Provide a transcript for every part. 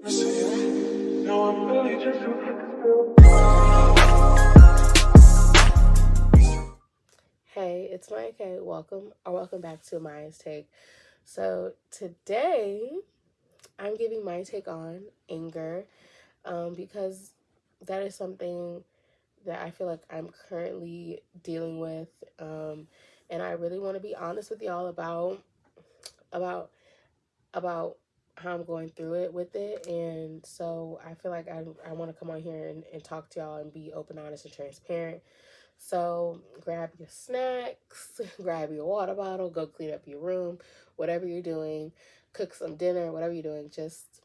Hey, it's Amaya K. Welcome back to Amaya's Take. So today, I'm giving my take on anger, because that is something that I feel like I'm currently dealing with, and I really want to be honest with y'all about about how I'm going through it with it. And so I feel like I want to come on here and talk to y'all and be open, honest, and transparent. So grab your snacks, grab your water bottle, go clean up your room, whatever you're doing, cook some dinner, whatever you're doing, just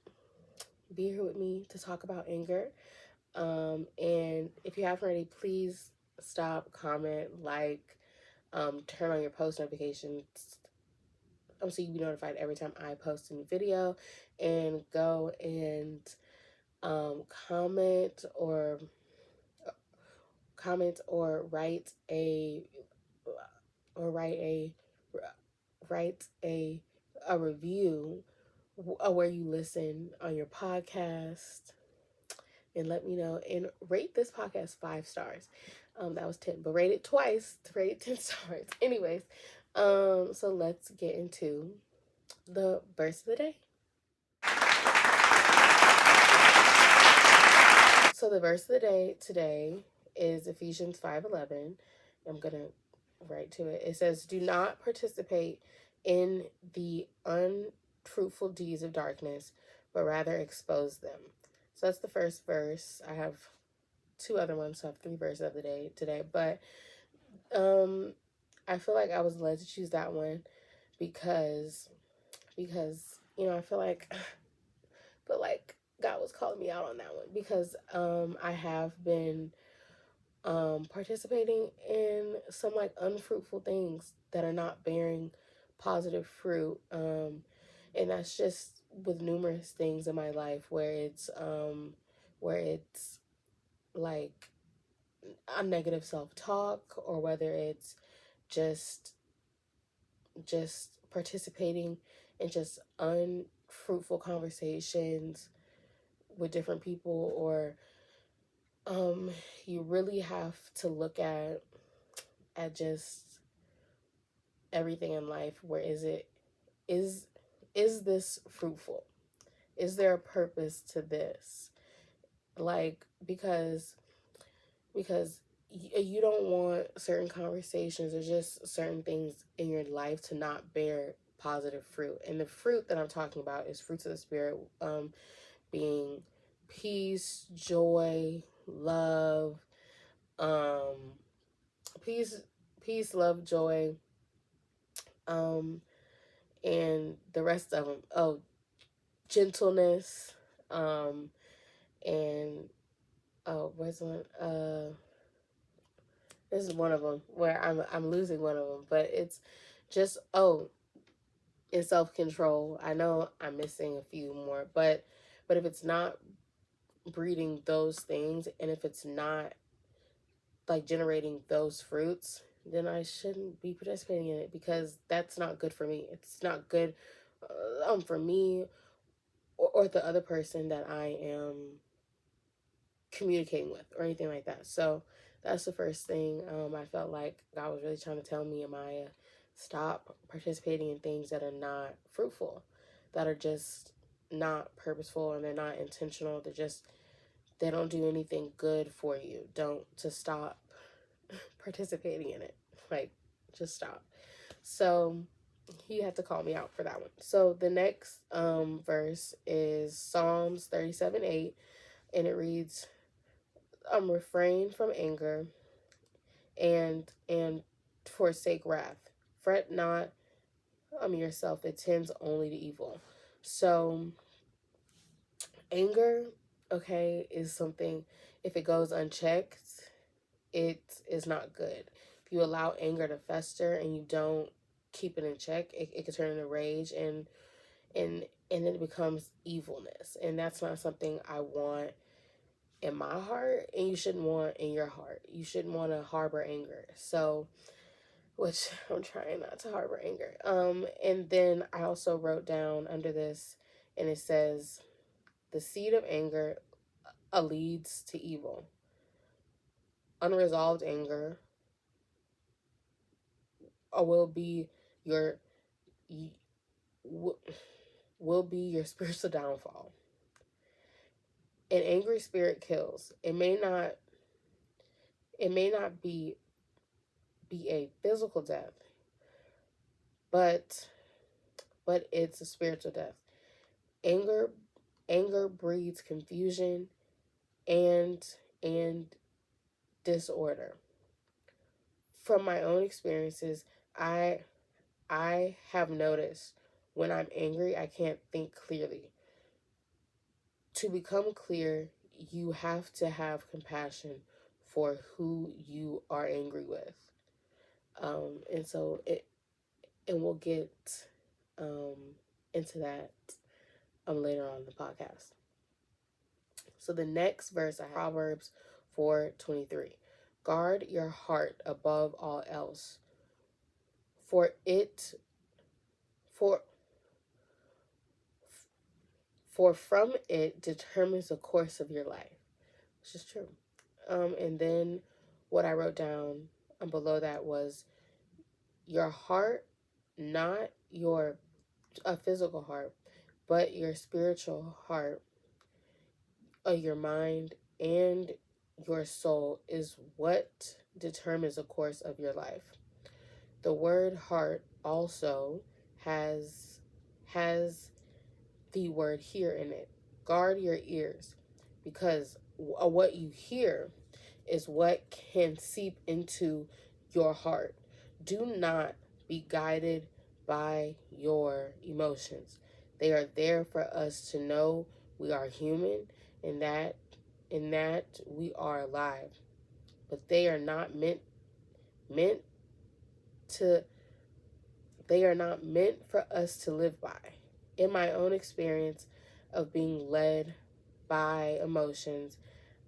be here with me to talk about anger. And if you haven't already, please stop, comment, like, turn on your post notifications, so you can be notified every time I post a new video, and go and comment or write a or write a review where you listen on your podcast, and let me know, and rate this podcast 5 stars. That was 10, but rate it twice to rate it 10 stars. Anyways, so let's get into the verse of the day. So the verse of the day today is Ephesians 5:11. I'm gonna write to it. It says, "Do not participate in the unfruitful deeds of darkness, but rather expose them." So that's the first verse. I have 2 other ones, so I have 3 verses of the day today. But I feel like I was led to choose that one because I feel like God was calling me out on that one, because I have been participating in some like unfruitful things that are not bearing positive fruit, and that's just with numerous things in my life where it's like a negative self-talk, or whether it's just participating in just unfruitful conversations with different people, or you really have to look at just everything in life. Where is this fruitful? Is there a purpose to this? Like, because you don't want certain conversations or just certain things in your life to not bear positive fruit. And the fruit that I'm talking about is fruits of the Spirit, being peace, joy, love, peace, love, joy, and the rest of them. Oh, gentleness, and where's one? This is one of them where I'm losing one of them, but it's just in self-control. I know I'm missing a few more, but if it's not breeding those things, and if it's not like generating those fruits, then I shouldn't be participating in it, because that's not good for me. It's not good for me or the other person that I am communicating with, or anything like that. So that's the first thing. I felt like God was really trying to tell me, Amaya, stop participating in things that are not fruitful, that are just not purposeful, and they're not intentional. They don't do anything good for you. To stop participating in it. Like, just stop. So he had to call me out for that one. So the next verse is Psalms 37:8, and it reads, "Refrain from anger and forsake wrath. Fret not yourself, it tends only to evil." So anger, okay, is something, if it goes unchecked, it is not good. If you allow anger to fester and you don't keep it in check, it can turn into rage, and then it becomes evilness. And that's not something I want in my heart, and you shouldn't want in your heart. You shouldn't want to harbor anger. So, which I'm trying not to harbor anger. And then I also wrote down under this, and it says, The seed of anger leads to evil. Unresolved anger will be your will be your spiritual downfall. An angry spirit kills. It may not be a physical death, but it's a spiritual death. Anger breeds confusion and disorder. From my own experiences, I have noticed when I'm angry, I can't think clearly. To become clear, you have to have compassion for who you are angry with. And so and we'll get um, into that later on in the podcast. So the next verse I have, Proverbs 4:23. Guard your heart above all else, for it for for from it determines the course of your life, which is true. And then what I wrote down below that was your heart, not a physical heart, but your spiritual heart, your mind, and your soul is what determines the course of your life. The word heart also has the word hear in it. Guard your ears, because what you hear is what can seep into your heart. Do not be guided by your emotions. They are there for us to know we are human and that we are alive. But they are not meant to they are not meant for us to live by. In my own experience of being led by emotions,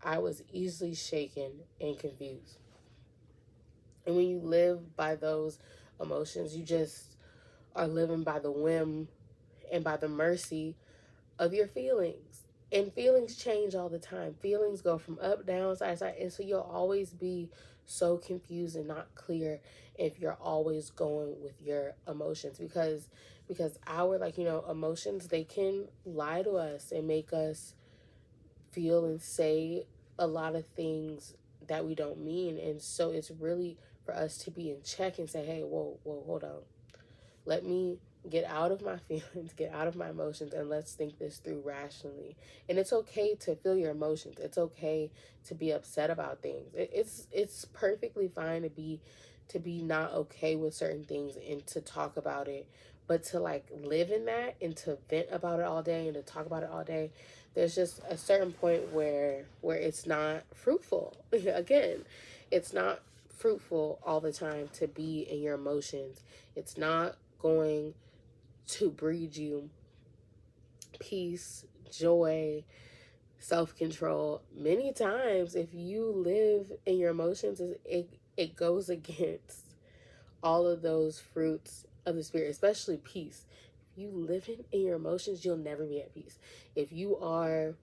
I was easily shaken and confused. And when you live by those emotions, you just are living by the whim and by the mercy of your feelings. And feelings change all the time. Feelings go from up, down, side, side. And so you'll always be so confused and not clear if you're always going with your emotions. Because our, emotions, they can lie to us and make us feel and say a lot of things that we don't mean. And so it's really for us to be in check and say, hey, whoa, hold on. Let me get out of my feelings, get out of my emotions, and let's think this through rationally. And it's okay to feel your emotions. It's okay to be upset about things. It's perfectly fine to be not okay with certain things and to talk about it. But to live in that and to vent about it all day and to talk about it all day, there's just a certain point where it's not fruitful. Again, it's not fruitful all the time to be in your emotions. It's not going to breed you peace, joy, self-control. Many times, if you live in your emotions, it goes against all of those fruits of the spirit, especially peace. If you live in your emotions, you'll never be at peace. If you are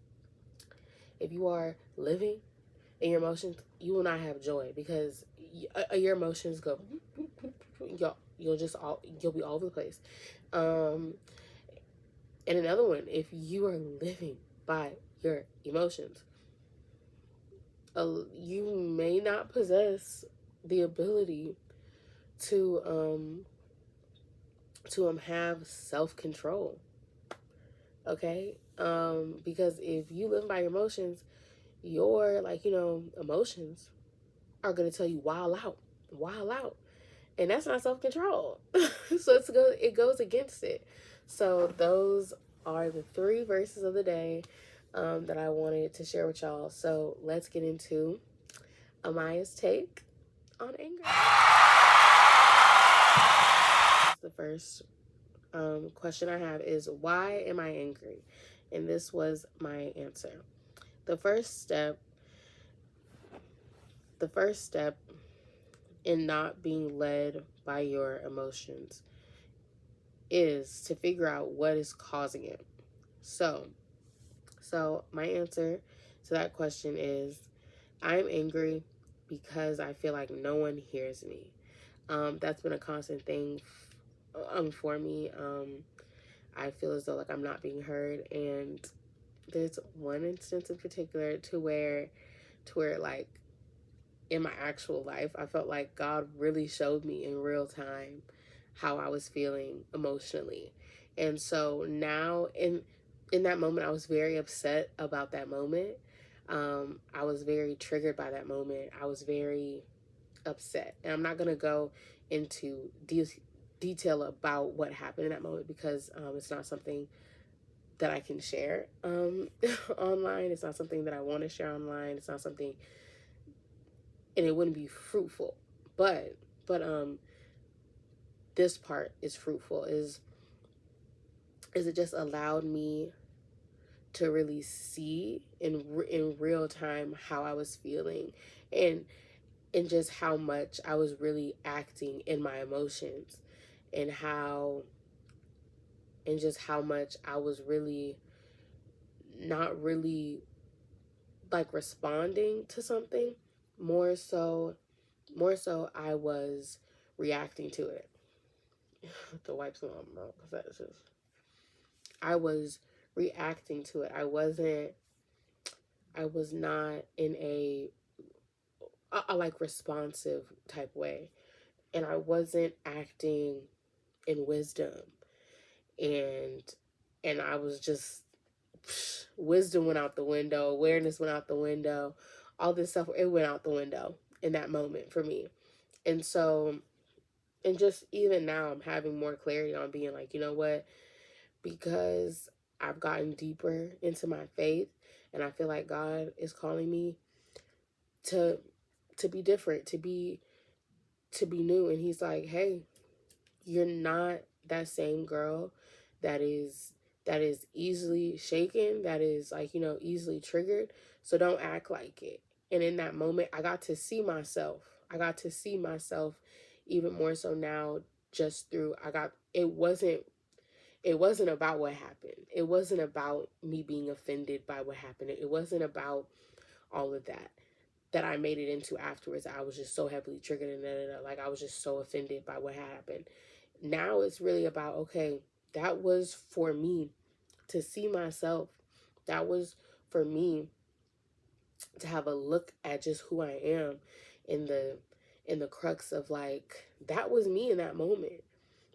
living in your emotions, you will not have joy, because your emotions go you'll be all over the place. And another one, if you are living by your emotions, you may not possess the ability to have self-control. Okay? Because if you live by your emotions, your emotions are going to tell you wild out. And that's not self-control. So it goes against it. So those are the 3 verses of the day that I wanted to share with y'all. So let's get into Amaya's take on anger. The first question I have is, why am I angry? And this was my answer. The first step in not being led by your emotions is to figure out what is causing it. So So my answer to that question is I'm angry because I feel like no one hears me. That's been a constant thing for me. I feel as though like I'm not being heard, and there's one instance in particular to where like in my actual life, I felt like God really showed me in real time how I was feeling emotionally. And so now in that moment, I was very upset about that moment. I was very triggered by that moment. I was very upset. And I'm not going to go into detail about what happened in that moment because it's not something that I can share online. It's not something that I want to share online. It's not something, and it wouldn't be fruitful. But this part is fruitful. Is it just allowed me to really see in real time how I was feeling, and just how much I was really acting in my emotions, and just how much I was really not really like responding to something. More so more so I was reacting to it. The wipes on my mouth because that's just, I was reacting to it. I was not in a like responsive type way, and I wasn't acting in wisdom, and I was just, wisdom went out the window, awareness went out the window, all this stuff, it went out the window in that moment for me. And so, and just even now I'm having more clarity on being like, you know what, because I've gotten deeper into my faith, and I feel like God is calling me to be different, to be new. And he's like, hey, you're not that same girl that is easily shaken, that is like, easily triggered. So don't act like it. And in that moment, I got to see myself. Even more so now, just through, it wasn't about what happened. It wasn't about me being offended by what happened. It wasn't about all of that I made it into afterwards. I was just so heavily triggered, and like I was just so offended by what happened. Now it's really about, okay, that was for me to see myself. That was for me to have a look at just who I am in the crux of like, that was me in that moment.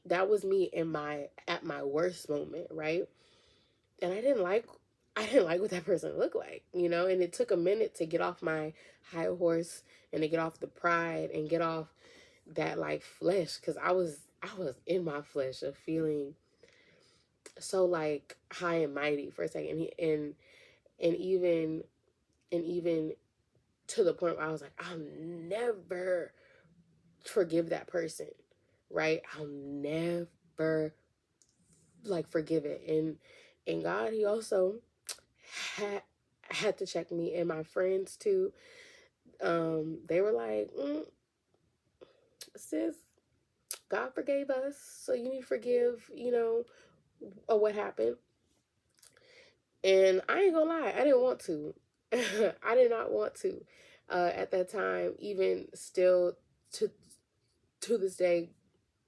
That was me at my worst moment, right? And I didn't like what that person looked like, and it took a minute to get off my high horse, and to get off the pride, and get off that like flesh, because I was in my flesh of feeling so like high and mighty for a second, and even to the point where I was like, I'll never forgive that person, right? I'll never like forgive it. And God, he also had to check me, and my friends too. They were like, sis, God forgave us, so you need to forgive, or what happened. And I ain't gonna lie, I didn't want to. I did not want to. At that time, even still to this day,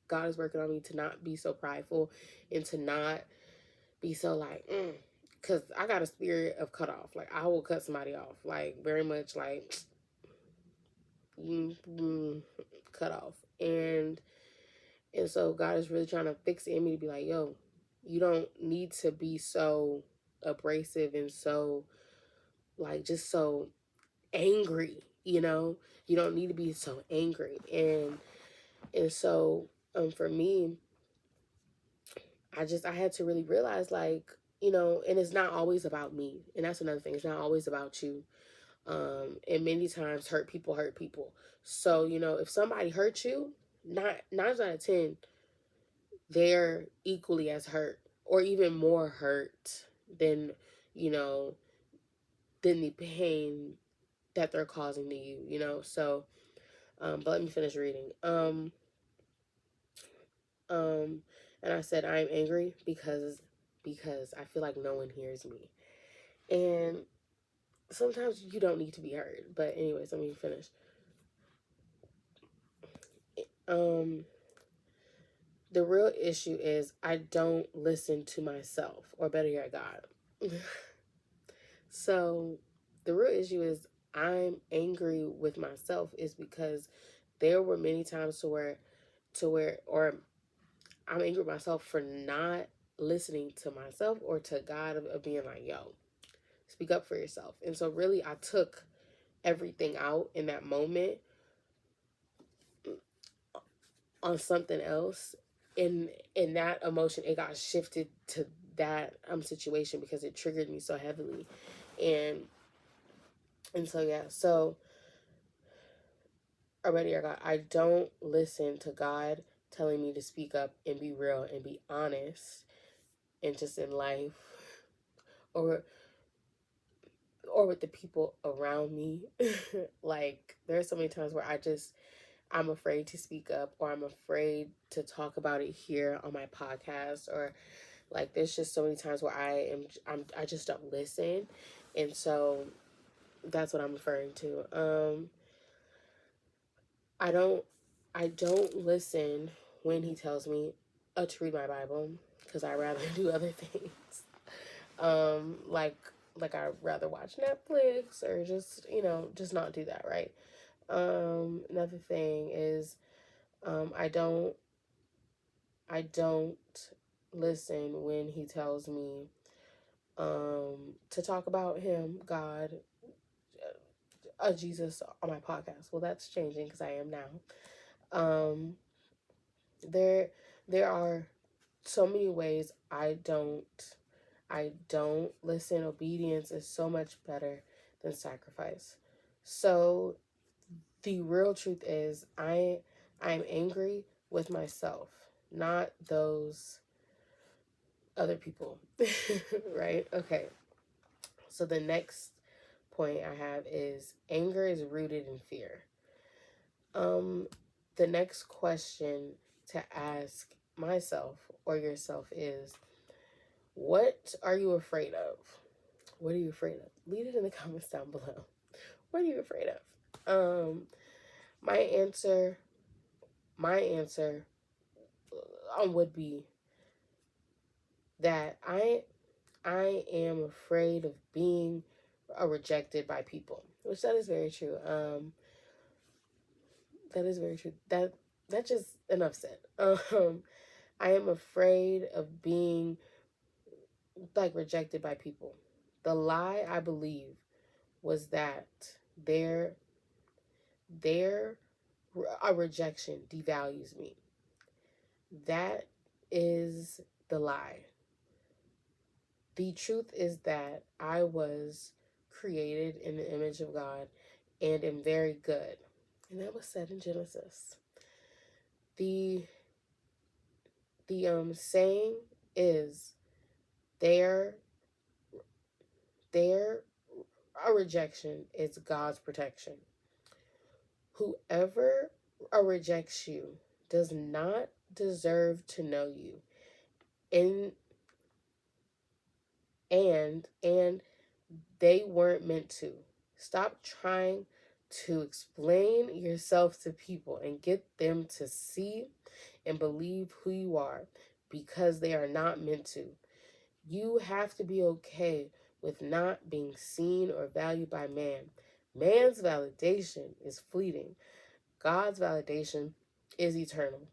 God is working on me to not be so prideful, and to not be so like, because I got a spirit of cut off. Like, I will cut somebody off, like very much like cut off. And so God is really trying to fix it in me to be like, yo, you don't need to be so abrasive and so like just so angry, you don't need to be so angry. And so for me, I had to really realize, like, and it's not always about me, and that's another thing, it's not always about you. And many times hurt people. So if somebody hurts you, nine out of 10, they're equally as hurt, or even more hurt than you know than the pain that they're causing to you. So but let me finish reading. And I said, I am angry because I feel like no one hears me. And sometimes you don't need to be heard. But anyways, let me finish. The real issue is I don't listen to myself, or better yet, God. So the real issue is I'm angry with myself is because there were many times or I'm angry with myself for not listening to myself or to God of being like, yo, speak up for yourself. And so really I took everything out in that moment on something else. In that emotion, it got shifted to that situation because it triggered me so heavily. And so yeah, so already I got I don't listen to God telling me to speak up and be real and be honest and just in life or or with the people around me. Like there are so many times where I'm afraid to speak up or I'm afraid to talk about it here on my podcast, or like there's just so many times where I just don't listen. And so that's what I'm referring to. I don't I don't listen when he tells me to read my Bible because I rather do other things. Um, like I'd rather watch Netflix or just just not do that, right? Another thing is I don't listen when he tells me to talk about him, God, Jesus on my podcast. Well, that's changing because I am now. Um, there there are so many ways I don't listen. Obedience is so much better than sacrifice. So the real truth is I'm angry with myself, not those other people. Right? Okay. So the next point I have is anger is rooted in fear. Um the next question to ask myself or yourself is, what are you afraid of? What are you afraid of? Leave it in the comments down below. What are you afraid of? My answer, my answer would be that I am afraid of being rejected by people, which that is very true. That is very true. That just enough said. I am afraid of being like rejected by people. The lie I believe was that their their a rejection devalues me. That is the lie. The truth is that I was created in the image of God and am very good. And that was said in Genesis. The saying is their their a rejection is God's protection. Whoever rejects you does not deserve to know you. And and they weren't meant to. Stop trying to explain yourself to people and get them to see and believe who you are, because they are not meant to. You have to be okay with not being seen or valued by man. Man's validation is fleeting. God's validation is eternal.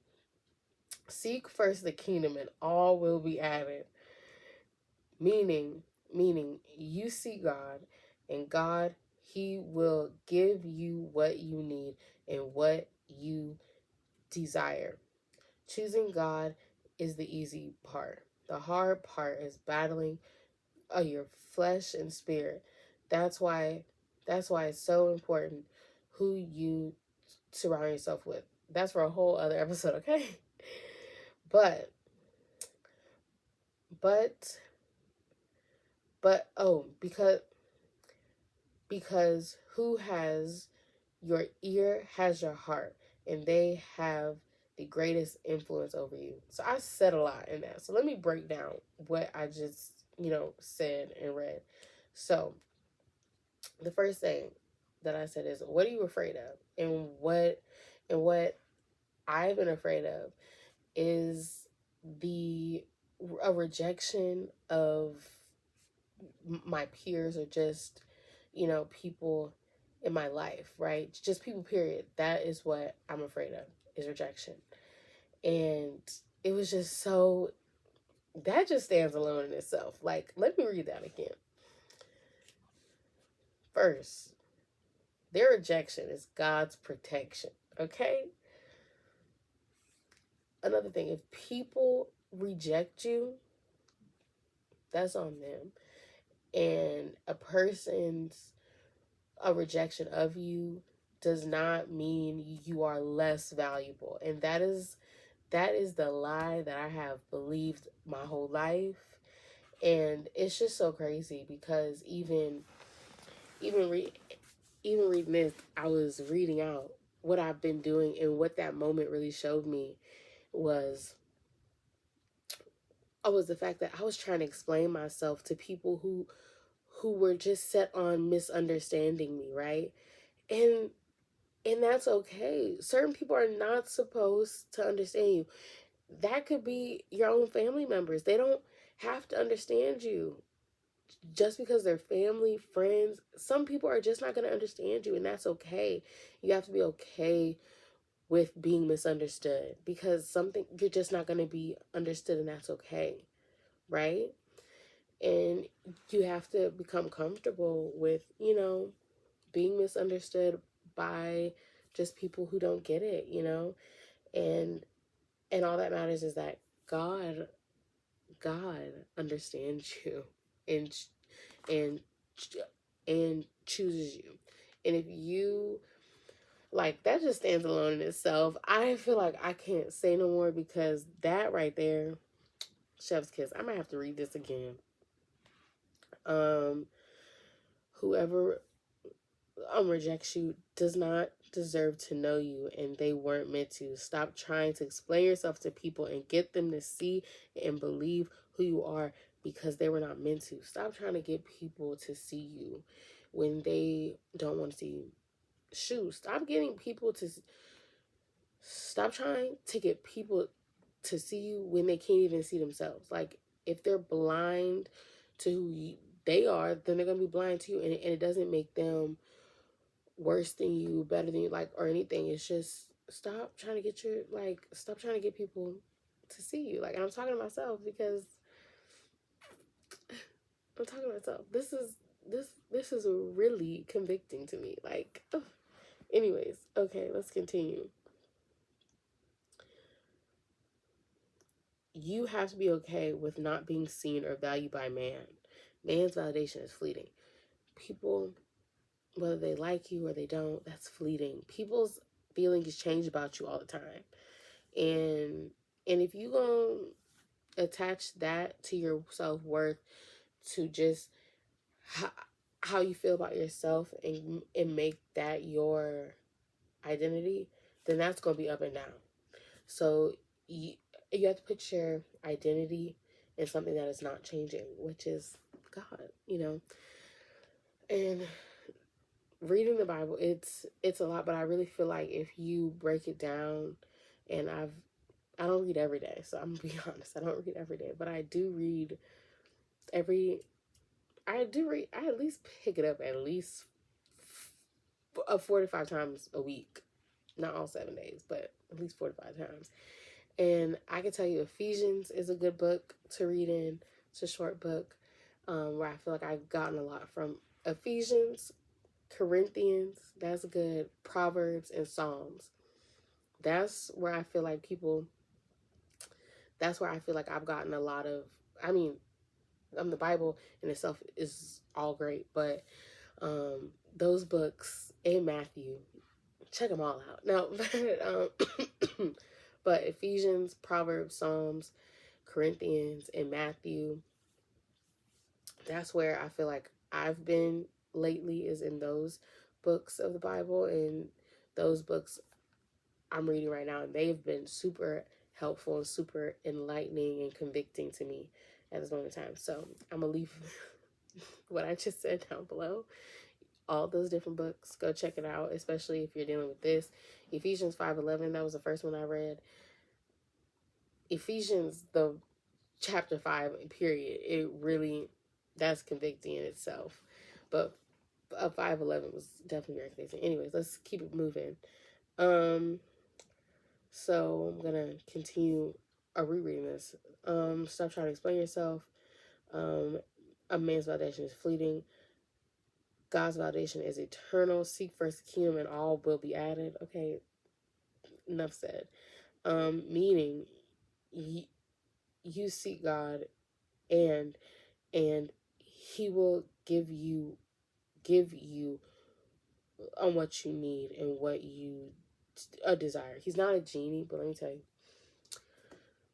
Seek first the kingdom and all will be added. Meaning, you see God, and God, he will give you what you need and what you desire. Choosing God is the easy part. The hard part is battling your flesh and spirit. That's why it's so important who you surround yourself with. That's for a whole other episode, okay? But but oh, because who has your ear has your heart, and they have the greatest influence over you. So I said a lot in that. So let me break down what I just, said and read. So the first thing that I said is, what are you afraid of? And what I've been afraid of is the a rejection of my peers, or just, people in my life, right? Just people, period. That is what I'm afraid of, is rejection. And it was just so, that just stands alone in itself. Like, let me read that again. First, their rejection is God's protection. Okay? Another thing, if people reject you, that's on them. And a rejection of you does not mean you are less valuable. And that is the lie that I have believed my whole life. And it's just so crazy, because even re- even reading this, I was reading out what I've been doing, and what that moment really showed me was the fact that I was trying to explain myself to people who were just set on misunderstanding me, right? And that's okay. Certain people are not supposed to understand you. That could be your own family members. They don't have to understand you just because they're family, friends. Some people are just not going to understand you, and that's okay. You have to be okay with being misunderstood, because something, you're just not going to be understood, and that's okay, right? And you have to become comfortable with, being misunderstood by just people who don't get it, and all that matters is that God understands you, and and and chooses you. And if you, like, that just stands alone in itself. I feel like I can't say no more, because that right there, chef's kiss. I might have to read this again. um Whoever rejects you does not deserve to know you, and they weren't meant to. Stop trying to explain yourself to people and get them to see and believe who you are, because they were not meant to. Stop trying to get people to see you when they don't want to see you. Shoot, stop trying to get people to see you when they can't even see themselves. Like, if they're blind to they are, then they're gonna be blind to you, and it doesn't make them worse than you, better than you, like, or anything. It's just, stop trying to get people to see you. Like, and I'm talking to myself, because this is really convicting to me. Like, ugh. Anyways, okay, let's continue. You have to be okay with not being seen or valued by man. Man's validation is fleeting. People, whether they like you or they don't, that's fleeting. People's feelings change about you all the time. And if you gonna attach that to your self-worth, to just how you feel about yourself, and make that your identity, then that's gonna be up and down. So you have to put your identity in something that is not changing, which is God, And reading the Bible, it's a lot, but I really feel like if you break it down, and I don't read every day, so I'm gonna be honest, I don't read every day, but I do read every I at least pick it up at least 4 to 5 times a week. Not all 7 days, but at least 4 to 5 times. And I can tell you, Ephesians is a good book to read in. It's a short book, where I feel like I've gotten a lot from. Ephesians, Corinthians, that's good. Proverbs and Psalms. That's where I feel like I've gotten a lot of, I mean, the Bible in itself is all great, but those books, and Matthew, check them all out. No, but Ephesians, Proverbs, Psalms, Corinthians, and Matthew, that's where I feel like I've been lately, is in those books of the Bible. And those books I'm reading right now, and they've been super helpful and super enlightening and convicting to me at this moment in time. So I'm gonna leave what I just said down below, all those different books, go check it out, especially if you're dealing with this. Ephesians 5:11, that was the first one I read. Ephesians, the chapter 5, period, it really, that's convicting in itself. But 5:11 was definitely very convicting. Anyways, let's keep it moving. So I'm gonna continue rereading this. Stop trying to explain yourself. A man's validation is fleeting. God's validation is eternal. Seek first the kingdom and all will be added. Okay, enough said. Meaning you seek God, and he will give you on what you need and what you desire. He's not a genie, but let me tell you,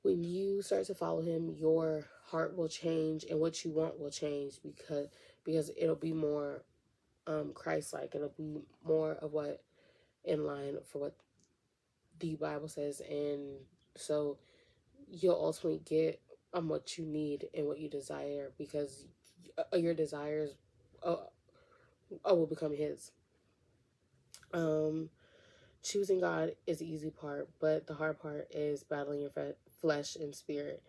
when you start to follow him, your heart will change and what you want will change, because it'll be more Christ-like. It'll be more of what in line for what the Bible says, and so you'll ultimately get what you need and what you desire, because your desires will become his. Choosing God is the easy part, but the hard part is battling your flesh and spirit.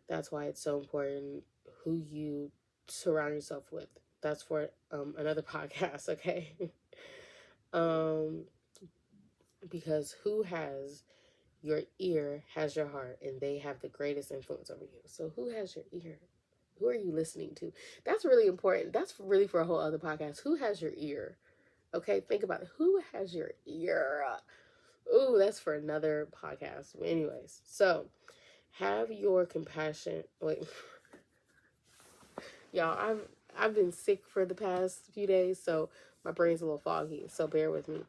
That's why it's so important who you surround yourself with. That's for another podcast, okay? Because who has your ear has your heart, and they have the greatest influence over you. So who has your ear? Who are you listening to? That's really important. That's really for a whole other podcast. Who has your ear? Okay, think about it. Who has your ear? Ooh, that's for another podcast. Anyways, so have your compassion. Wait, y'all, I've been sick for the past few days, so my brain's a little foggy. So bear with me.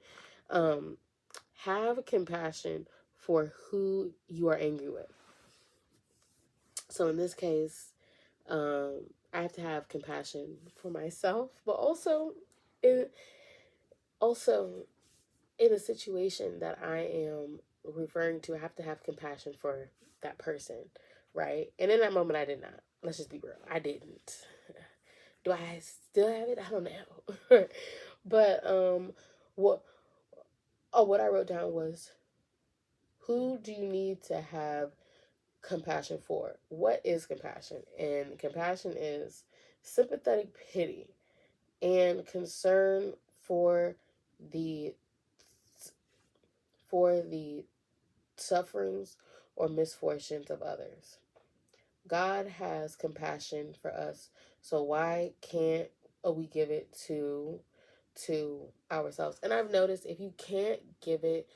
Have compassion for who you are angry with. So in this case, I have to have compassion for myself, but also in a situation that I am referring to, I have to have compassion for that person, right? And in that moment, I did not. Let's just be real. I didn't. Do I still have it? I don't know. But what I wrote down was, who do you need to have compassion for? What is compassion? And compassion is sympathetic pity and concern for the sufferings or misfortunes of others. God has compassion for us, so why can't we give it to ourselves? And I've noticed, if you can't give it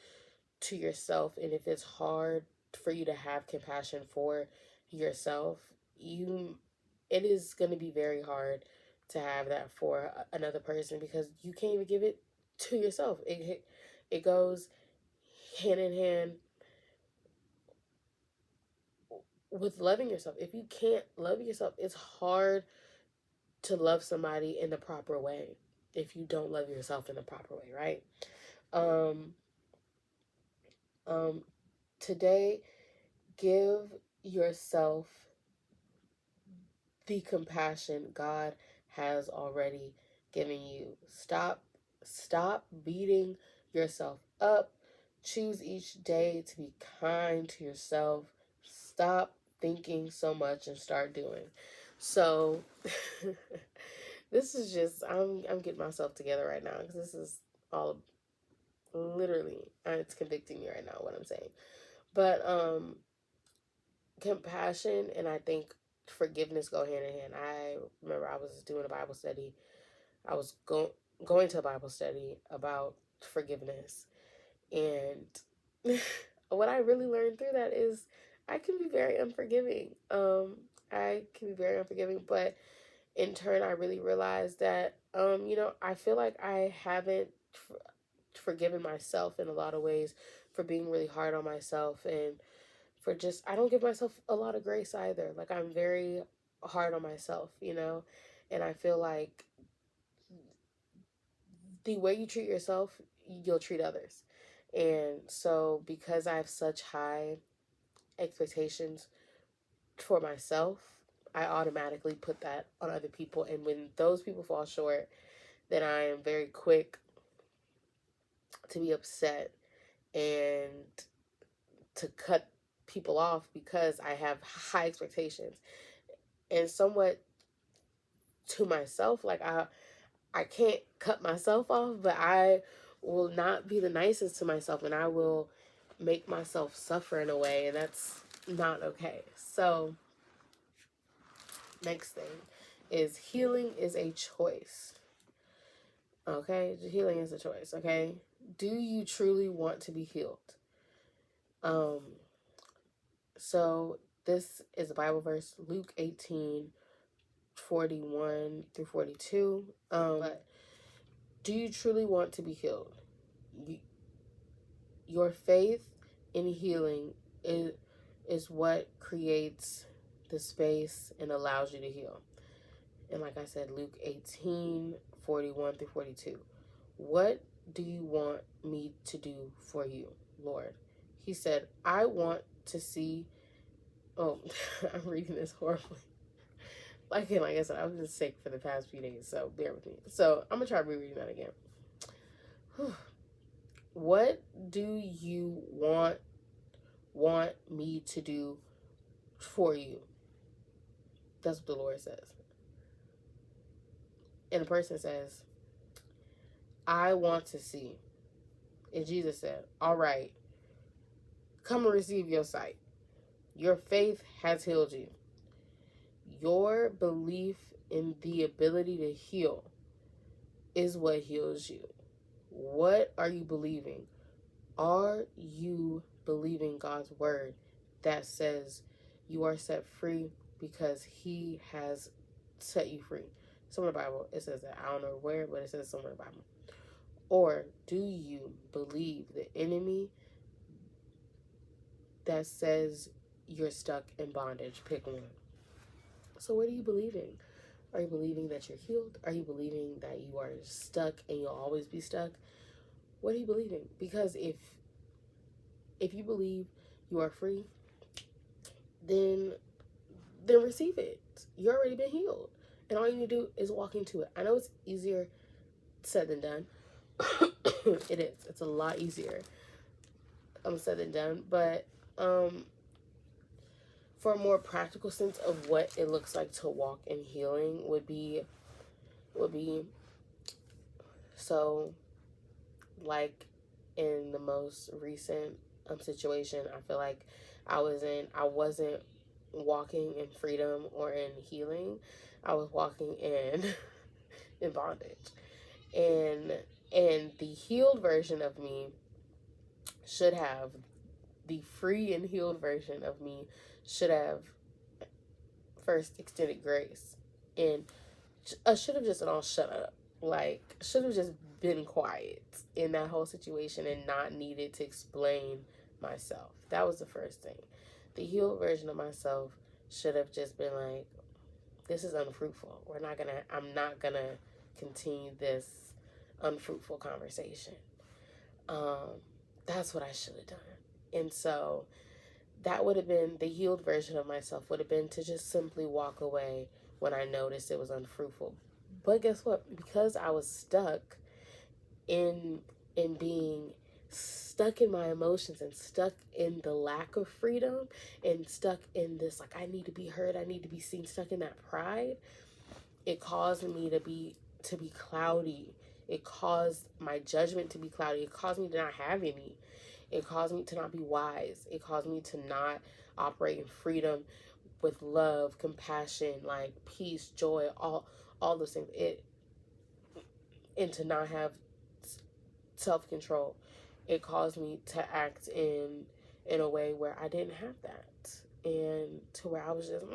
to yourself, and if it's hard for you to have compassion for yourself, it is going to be very hard to have that for another person, because you can't even give it to yourself. It goes hand in hand with loving yourself. If you can't love yourself, it's hard to love somebody in the proper way if you don't love yourself in the proper way, right? Today, give yourself the compassion God has already given you. Stop beating yourself up. Choose each day to be kind to yourself. Stop thinking so much and start doing. So this is just, I'm getting myself together right now, because this is all literally, it's convicting me right now what I'm saying. But compassion and I think forgiveness go hand in hand. I remember I was doing a Bible study. I was going to a Bible study about forgiveness, and what I really learned through that is I can be very unforgiving. But in turn, I really realized that I feel like I haven't forgiven myself in a lot of ways for being really hard on myself, and for just, I don't give myself a lot of grace either. Like, I'm very hard on myself, and I feel like the way you treat yourself, you'll treat others. And so, because I have such high expectations for myself, I automatically put that on other people. And when those people fall short, then I am very quick to be upset and to cut people off because I have high expectations. And somewhat to myself, like I can't cut myself off, but I will not be the nicest to myself, and I will make myself suffer in a way, and that's not okay. So next thing is healing is a choice. Okay, healing is a choice. Okay, do you truly want to be healed? So this is a Bible verse, Luke 18:41-42. But do you truly want to be healed? Your faith in healing is what creates the space and allows you to heal. And like I said, Luke 18:41-42. What do you want me to do for you, Lord? He said, I want to see. Oh, I'm reading this horribly. Like I said, I've been sick for the past few days, so bear with me. So I'm gonna try rereading that again. What do you want me to do for you? That's what the Lord says. And the person says, I want to see. And Jesus said, all right, come and receive your sight. Your faith has healed you. Your belief in the ability to heal is what heals you. What are you believing? Are you believing God's word that says you are set free because he has set you free? Somewhere in the Bible, it says that. I don't know where, but it says somewhere in the Bible. Or do you believe the enemy that says you're stuck in bondage? Pick one. So what are you believing? Are you believing that you're healed? Are you believing that you are stuck and you'll always be stuck? What are you believing? Because if you believe you are free, then receive it. You already been healed. And all you need to do is walk into it. I know it's easier said than done. It is. It's a lot easier said than done. But for a more practical sense of what it looks like to walk in healing would be so, like in the most recent situation, I feel like I wasn't walking in freedom or in healing. I was walking in in bondage. And the healed version of me should have, the free and healed version of me should have first extended grace and should have just all shut up. Like, should have just been quiet in that whole situation and not needed to explain myself. That was the first thing. The healed version of myself should have just been like, this is unfruitful. I'm not gonna continue this unfruitful conversation. That's what I should have done. And so that would have been the healed version of myself, would have been to just simply walk away when I noticed it was unfruitful. But guess what? Because I was stuck in being stuck in my emotions and stuck in the lack of freedom and stuck in this, like, I need to be heard, I need to be seen, stuck in that pride, it caused me to be cloudy. It caused my judgment to be cloudy. It caused me to not have any. It caused me to not be wise. It caused me to not operate in freedom with love, compassion, like peace, joy, all those things. And to not have self-control. It caused me to act in a way where I didn't have that. And to where I was just,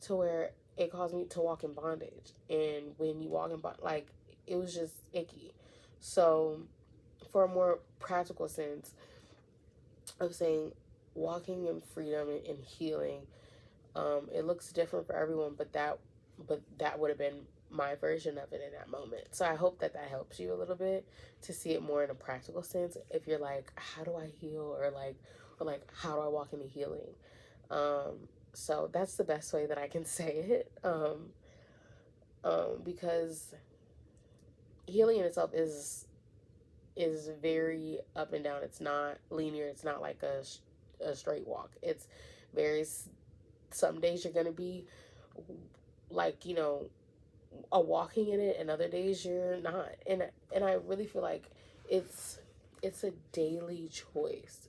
to where it caused me to walk in bondage. And when you walk in bondage, like, it was just icky. So for a more practical sense of saying walking in freedom and healing, it looks different for everyone, but that would have been my version of it in that moment. So I hope that helps you a little bit to see it more in a practical sense. If you're like, how do I heal? Or like how do I walk into healing? So that's the best way that I can say it. Because healing in itself is very up and down. It's not linear. It's not like a straight walk. It's very, some days you're gonna be like, a walking in it, and other days you're not. And I really feel like it's it's a daily choice.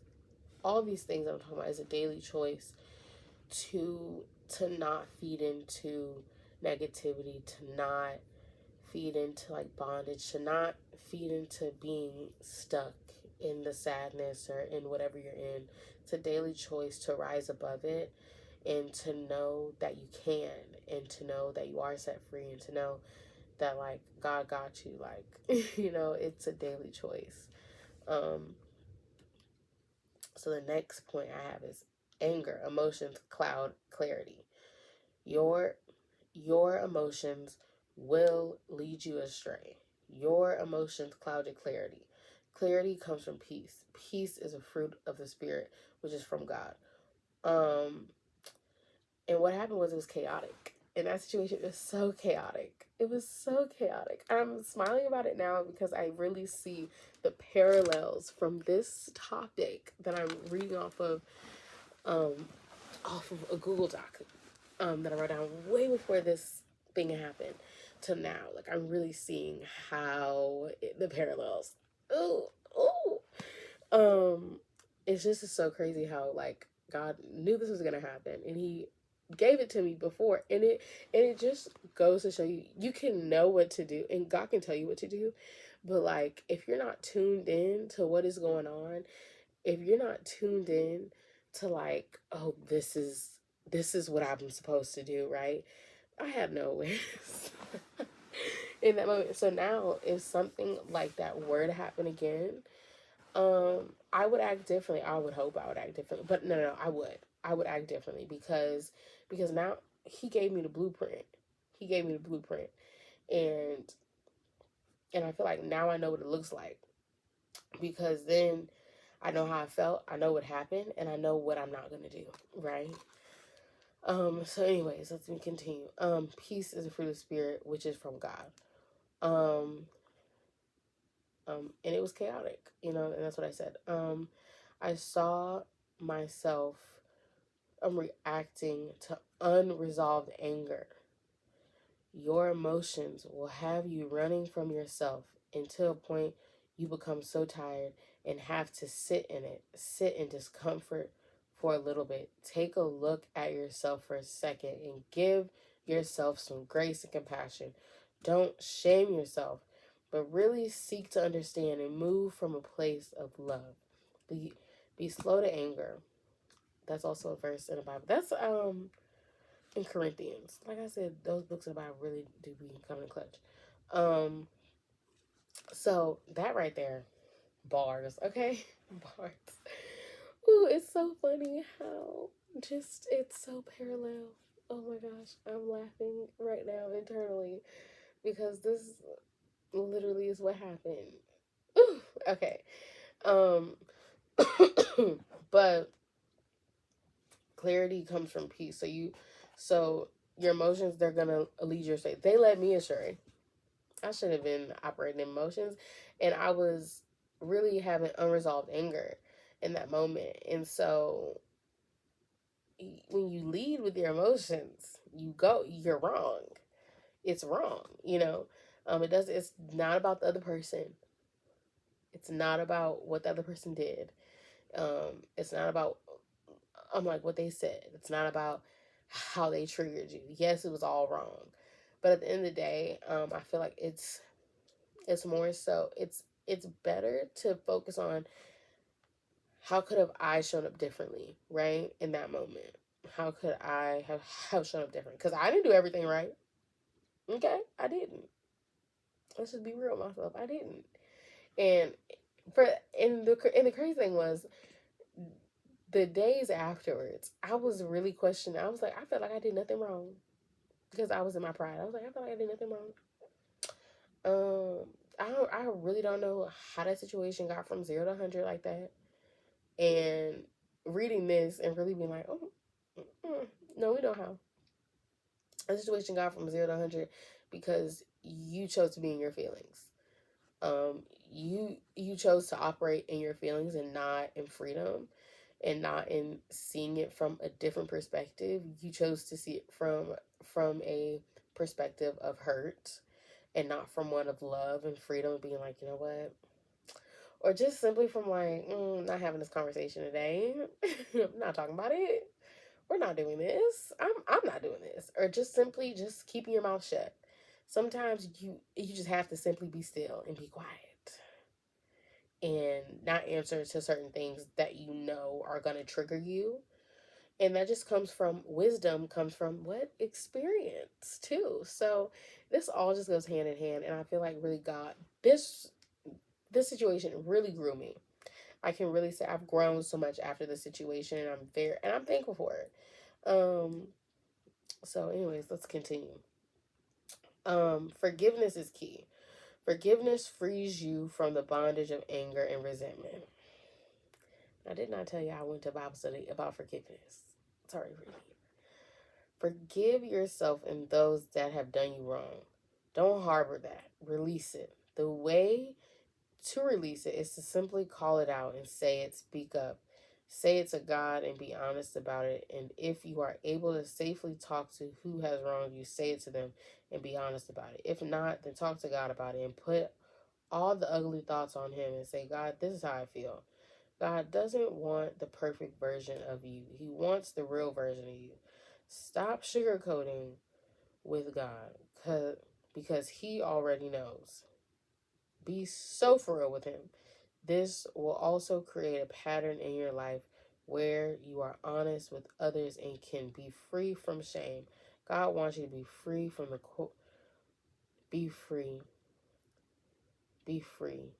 All these things I'm talking about is a daily choice to not feed into negativity, to not feed into like bondage, to not feed into being stuck in the sadness or in whatever you're in. It's a daily choice to rise above it, and to know that you can, and to know that you are set free, and to know that like God got you. Like it's a daily choice. So the next point I have is anger, emotions cloud clarity. Your emotions will lead you astray. Your emotions cloud your clarity. Clarity comes from peace. Peace is a fruit of the spirit, which is from God. And what happened was, it was chaotic. In that situation, it was so chaotic. It was so chaotic. I'm smiling about it now because I really see the parallels from this topic that I'm reading off of a Google Doc that I wrote down way before this thing happened to now. Like, I'm really seeing how the parallels. Ooh, ooh. It's just so crazy how like God knew this was gonna happen, and He gave it to me before, and it just goes to show you, you can know what to do, and God can tell you what to do, but like if you're not tuned in to what is going on, if you're not tuned in to like, oh, this is what I'm supposed to do, right? I had no awareness in that moment. So now, if something like that were to happen again, I would act differently. I would hope I would act differently, but no, I would act differently because now He gave me the blueprint. He gave me the blueprint, and I feel like now I know what it looks like, because then I know how I felt, I know what happened, and I know what I'm not gonna do, right? So anyways, let's continue. Peace is a fruit of the spirit, which is from God. And it was chaotic, and that's what I said. I saw myself reacting to unresolved anger. Your emotions will have you running from yourself until a point you become so tired and have to sit in discomfort for a little bit. Take a look at yourself for a second and give yourself some grace and compassion. Don't shame yourself, but really seek to understand and move from a place of love. Be slow to anger. That's also a verse in the Bible. That's in Corinthians. Like I said, those books in the Bible really do be coming in clutch. So that right there, bars, okay? Bars. Ooh, it's so funny how it's so parallel. Oh my gosh, I'm laughing right now internally because this literally is what happened. Ooh, okay. Um, but clarity comes from peace. So your emotions, they're gonna lead you astray. They led me astray. I should have been operating in emotions, and I was really having unresolved anger in that moment. And so when you lead with your emotions, you're wrong. It's wrong, it's not about the other person. It's not about what the other person did. It's not about like what they said. It's not about how they triggered you. Yes, it was all wrong. But at the end of the day, I feel like it's more so it's better to focus on how could have I shown up differently, right? In that moment. How could I have shown up different? Because I didn't do everything right. Okay? I didn't. Let's just be real with myself. I didn't. And the crazy thing was, the days afterwards, I was really questioning. I was like, I felt like I did nothing wrong. Because I was in my pride. I was like, I felt like I did nothing wrong. I really don't know how that situation got from 0 to 100 like that. And reading this and really being like, oh, No, we know how. A situation got from 0 to 100 because you chose to be in your feelings. You chose to operate in your feelings and not in freedom, and not in seeing it from a different perspective. You chose to see it from a perspective of hurt, and not from one of love and freedom, and being like, you know what, or just simply from like, not having this conversation today. I'm not talking about it. We're not doing this. I'm not doing this. Or just simply just keeping your mouth shut. Sometimes you just have to simply be still and be quiet, and not answer to certain things that you know are going to trigger you. And that just comes from wisdom, comes from what? Experience too. So this all just goes hand in hand, and I feel like really God, this situation really grew me. I can really say I've grown so much after the situation, and I'm thankful for it. So anyways, let's continue. Forgiveness is key. Forgiveness frees you from the bondage of anger and resentment. I did not tell you I went to Bible study about forgiveness. Sorry, reading. Forgive yourself and those that have done you wrong. Don't harbor that. Release it. The way to release it is to simply call it out and say it, speak up. Say it to God and be honest about it. And if you are able to safely talk to who has wronged you, say it to them and be honest about it. If not, then talk to God about it and put all the ugly thoughts on Him and say, God, this is how I feel. God doesn't want the perfect version of you. He wants the real version of you. Stop sugarcoating with God because He already knows. Be so for real with Him. This will also create a pattern in your life where you are honest with others and can be free from shame. God wants you to be free from be free. Be free.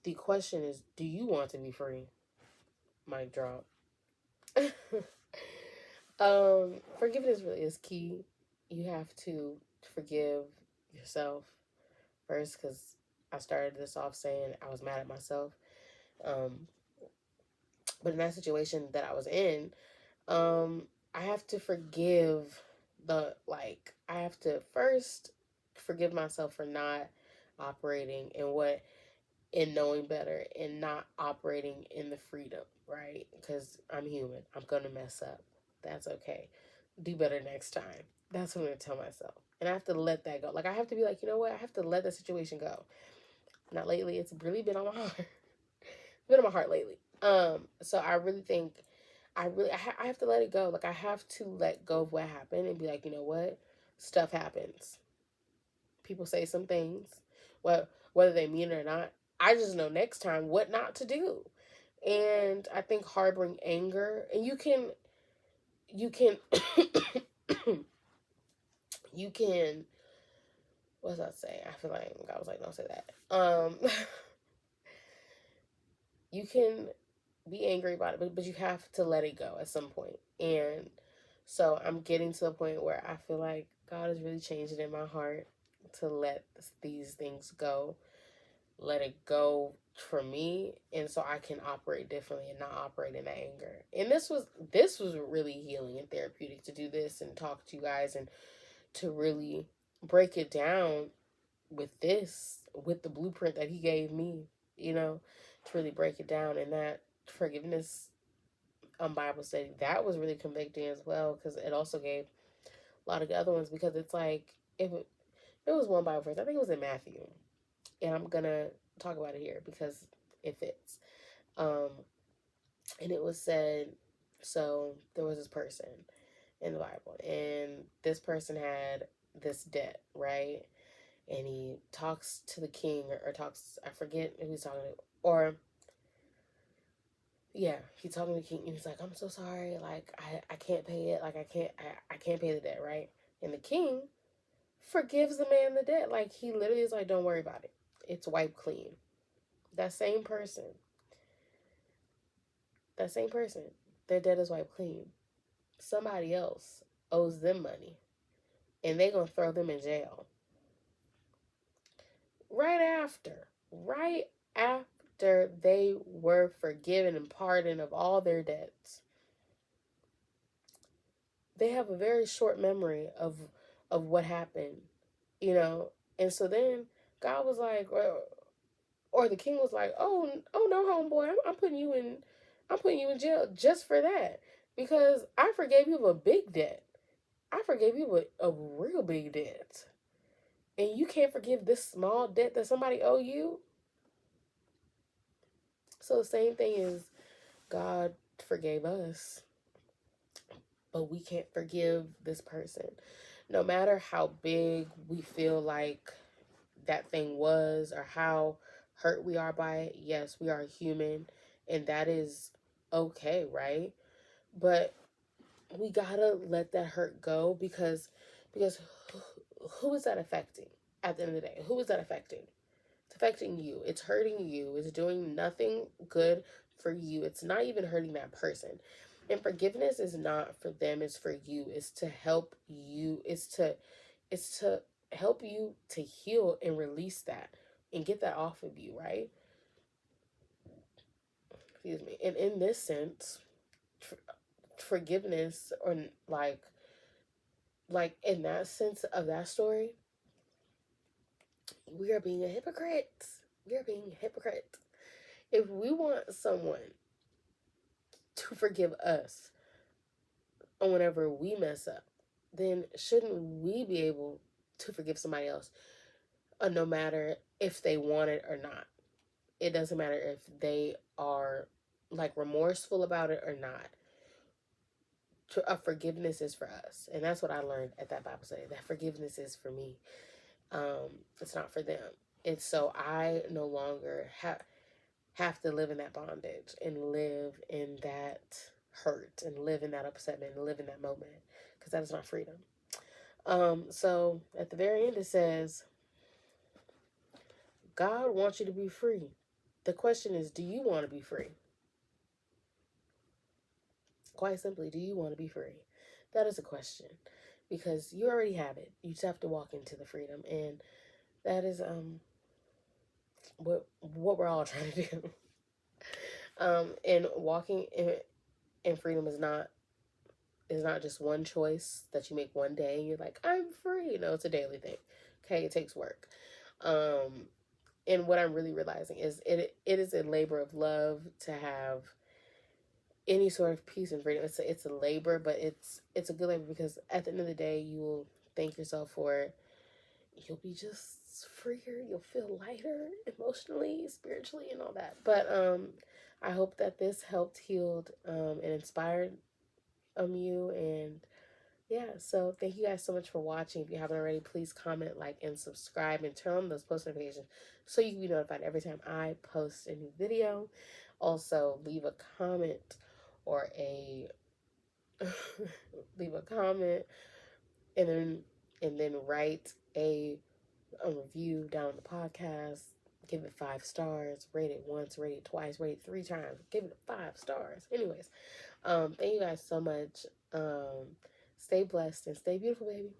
The question is, do you want to be free? Mic drop. Forgiveness really is key. You have to forgive yourself first, because I started this off saying I was mad at myself. But in that situation that I was in, I have to forgive I have to first forgive myself for not operating in knowing better, and not operating in the freedom, right? Because I'm human. I'm going to mess up. That's okay. Do better next time. That's what I'm going to tell myself. And I have to let that go. Like, I have to be like, you know what? I have to let the situation go. Not lately. It's really been on my heart. It's been on my heart lately. So I really think I have to let it go. Like, I have to let go of what happened and be like, you know what? Stuff happens. People say some things. Whether they mean it or not, I just know next time what not to do. And I think harboring anger, and you can you can what's that say? I feel like God was like, don't say that. You can be angry about it, but you have to let it go at some point. And so I'm getting to a point where I feel like God is really changing in my heart to let these things go, let it go for me, and so I can operate differently and not operate in anger. And this was really healing and therapeutic to do this and talk to you guys, and to really break it down with the blueprint that He gave me, to really break it down. And that forgiveness Bible study, that was really convicting as well, because it also gave a lot of the other ones, because it's like, if it was one Bible verse, I think it was in Matthew, and I'm gonna talk about it here because it fits. And it was said, so there was this person in the Bible, and this person had this debt, right? And he talks to the king, or talks, I forget who he's talking to, or yeah, he's talking to the king, and he's like, I'm so sorry, like, I can't pay it, like, I can't pay the debt, right? And the king forgives the man the debt. Like, he literally is like, don't worry about it, it's wiped clean. That same person, their debt is wiped clean. Somebody else owes them money, and they gonna throw them in jail right after they were forgiven and pardoned of all their debts. they have a very short memory of what happened, you know. And so then God was like, or the king was like, oh no, homeboy, I'm putting you in jail just for that, because I forgave you of a big debt. I forgave you a real big debt, and you can't forgive this small debt that somebody owe you. So the same thing is, God forgave us, but we can't forgive this person. No matter how big we feel like that thing was, or how hurt we are by it, yes, we are human, and that is okay, right? But we gotta let that hurt go, because who is that affecting at the end of the day? Who is that affecting? It's affecting you. It's hurting you. It's doing nothing good for you. It's not even hurting that person. And forgiveness is not for them, it's for you. It's to help you. It's to help you to heal and release that and get that off of you, right? Excuse me. And in this sense, forgiveness, or like in that sense of that story, we are being a hypocrite. We are being a hypocrite. If we want someone to forgive us whenever we mess up, then shouldn't we be able to forgive somebody else, no matter if they want it or not? It doesn't matter if they are like remorseful about it or not. Forgiveness is for us, and that's what I learned at that Bible study. That forgiveness is for me. It's not for them. And so I no longer have to live in that bondage and live in that hurt and live in that upsetment and live in that moment, because that is not freedom. So at the very end it says, God wants you to be free. The question is, do you want to be free? Quite simply, do you want to be free? That is a question, because you already have it. You just have to walk into the freedom, and that is what we're all trying to do. And walking in freedom is not just one choice that you make one day and you're like, I'm free. No, it's a daily thing. Okay, it takes work. And what I'm really realizing is it is a labor of love to have any sort of peace and freedom. It's a labor, but it's a good labor, because at the end of the day, you will thank yourself for it. You'll be just freer. You'll feel lighter emotionally, spiritually, and all that. But I hope that this helped, healed, and inspired you. And yeah, so thank you guys so much for watching. If you haven't already, please comment, like, and subscribe, and turn on those post notifications so you can be notified every time I post a new video. Also, leave a comment or a leave a comment, and then write a review down on the podcast. Give it 5 stars. Rate it once, rate it twice, rate it 3 times. Give it 5 stars. Anyways, thank you guys so much. Stay blessed and stay beautiful, baby.